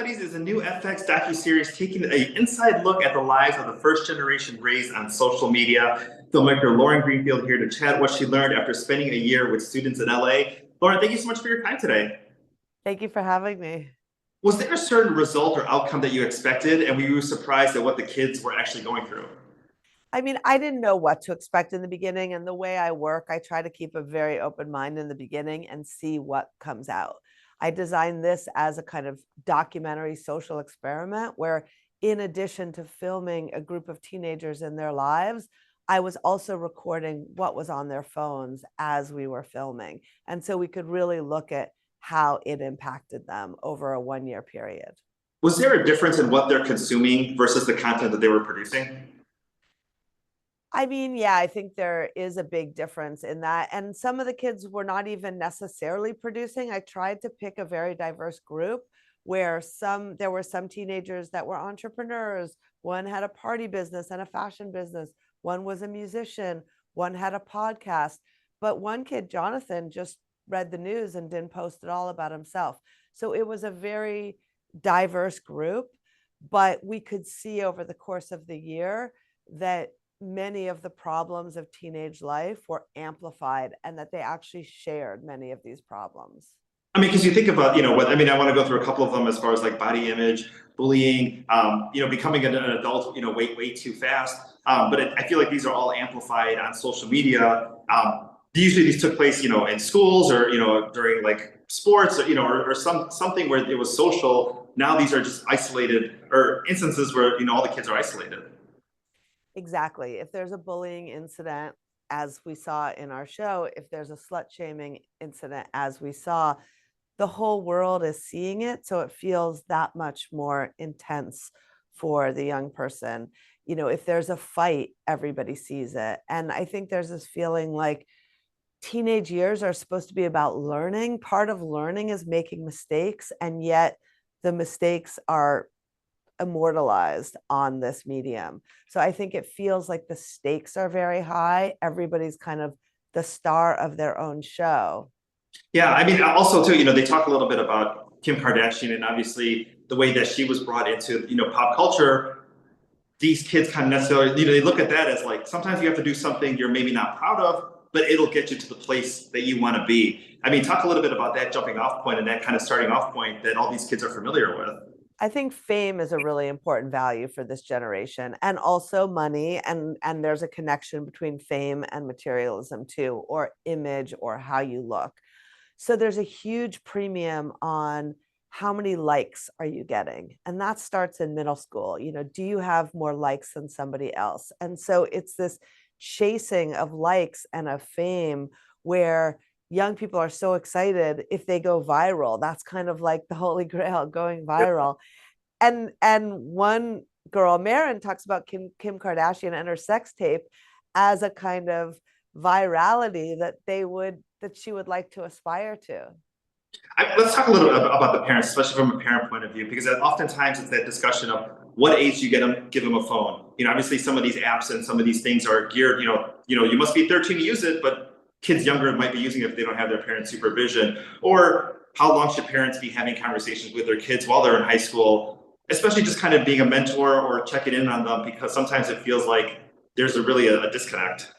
Studies is a new FX docuseries taking an inside look at the lives of the first generation raised on social media. Filmmaker Lauren Greenfield here to chat what she learned after spending a year with students in LA. Lauren, thank you so much for your time today. Thank you for having me. Was there a certain result or outcome that you expected, and were you surprised at what the kids were actually going through? I mean, I didn't know what to expect in the beginning. And the way I work, I try to keep a very open mind in the beginning and see what comes out. I designed this as a kind of documentary social experiment where, in addition to filming a group of teenagers in their lives, I was also recording what was on their phones as we were filming. And so we could really look at how it impacted them over a 1 year period. Was there a difference in what they're consuming versus the content that they were producing? I mean, yeah, I think there is a big difference in that. And some of the kids were not even necessarily producing. I tried to pick a very diverse group where there were some teenagers that were entrepreneurs. One had a party business and a fashion business. One was a musician. One had a podcast. But one kid, Jonathan, just read the news and didn't post at all about himself. So it was a very diverse group, but we could see over the course of the year that many of the problems of teenage life were amplified and that they actually shared many of these problems. I mean, because you think about, I want to go through a couple of them as far as like body image, bullying, becoming an adult, way too fast. I feel like these are all amplified on social media. Usually these took place, in schools or, during like sports, or something where it was social. Now these are just isolated or instances where, all the kids are isolated. Exactly. If there's a bullying incident, as we saw in our show, if there's a slut shaming incident, as we saw, the whole world is seeing it. So it feels that much more intense for the young person. If there's a fight, everybody sees it. And I think there's this feeling like teenage years are supposed to be about learning. Part of learning is making mistakes, and yet the mistakes are immortalized on this medium. So I think it feels like the stakes are very high. Everybody's kind of the star of their own show. Yeah, I mean, also too, they talk a little bit about Kim Kardashian and obviously the way that she was brought into, pop culture. These kids kind of necessarily, they look at that as like, sometimes you have to do something you're maybe not proud of, but it'll get you to the place that you want to be. I mean, talk a little bit about that jumping off point and that kind of starting off point that all these kids are familiar with. I think fame is a really important value for this generation, and also money. And there's a connection between fame and materialism too, or image, or how you look. So there's a huge premium on how many likes are you getting? And that starts in middle school. Do you have more likes than somebody else? And so it's this chasing of likes and of fame where young people are so excited if they go viral. That's kind of like the holy grail, going viral. And one girl, Marin, talks about Kim Kardashian and her sex tape as a kind of virality that she would like to aspire to. Let's talk a little bit about the parents, especially from a parent point of view, because oftentimes it's that discussion of what age do you give them a phone. Obviously some of these apps and some of these things are geared. You must be 13 to use it, but kids younger might be using it if they don't have their parents' supervision. Or how long should parents be having conversations with their kids while they're in high school, especially just kind of being a mentor or checking in on them, because sometimes it feels like there's really a disconnect.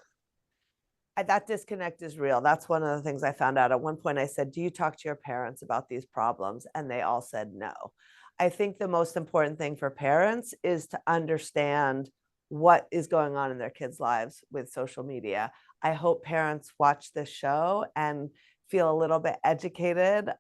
That disconnect is real. That's one of the things I found out. At one point I said, do you talk to your parents about these problems? And they all said no. I think the most important thing for parents is to understand what is going on in their kids' lives with social media. I hope parents watch this show and feel a little bit educated.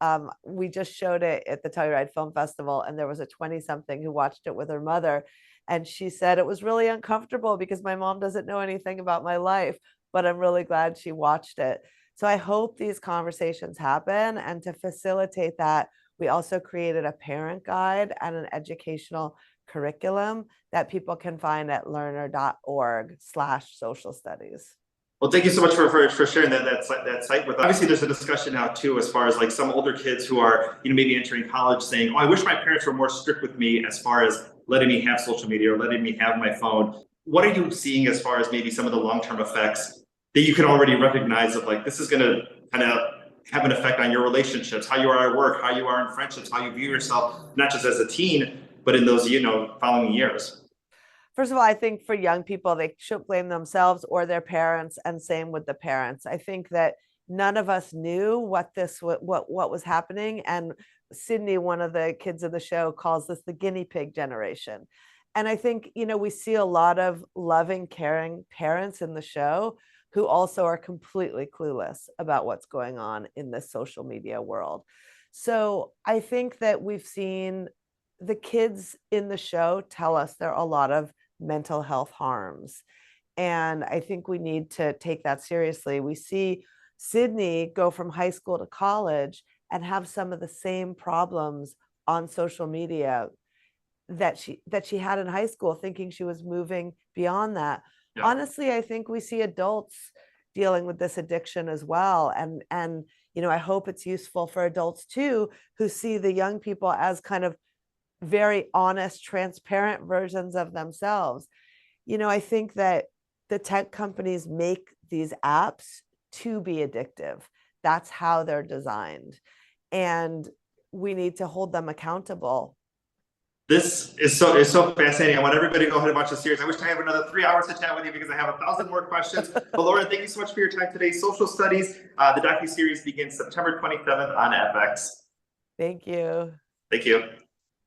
We just showed it at the Telluride Film Festival, and there was a 20-something who watched it with her mother. And she said, it was really uncomfortable because my mom doesn't know anything about my life, but I'm really glad she watched it. So I hope these conversations happen. And to facilitate that, we also created a parent guide and an educational curriculum that people can find at learner.org/social studies. Well, thank you so much for sharing that site with us. Obviously, there's a discussion now too, as far as like some older kids who are, maybe entering college saying, oh, I wish my parents were more strict with me as far as letting me have social media or letting me have my phone. What are you seeing as far as maybe some of the long-term effects that you can already recognize of like, this is going to kind of have an effect on your relationships, how you are at work, how you are in friendships, how you view yourself, not just as a teen, but in those, following years. First of all, I think for young people, they shouldn't blame themselves or their parents, and same with the parents. I think that none of us knew what was happening. And Sydney, one of the kids of the show, calls this the guinea pig generation. And I think, we see a lot of loving, caring parents in the show who also are completely clueless about what's going on in this social media world. So I think that we've seen the kids in the show tell us there are a lot of mental health harms. And I think we need to take that seriously. We see Sydney go from high school to college and have some of the same problems on social media that she had in high school, thinking she was moving beyond that. Yeah. Honestly, I think we see adults dealing with this addiction as well. And I hope it's useful for adults too, who see the young people as kind of very honest, transparent versions of themselves. I think that the tech companies make these apps to be addictive. That's how they're designed. And we need to hold them accountable. This is so fascinating. I want everybody to go ahead and watch the series. I wish I had another 3 hours to chat with you because I have 1,000 more questions. But Lauren, thank you so much for your time today. Social Studies, the docuseries begins September 27th on FX. Thank you. Thank you.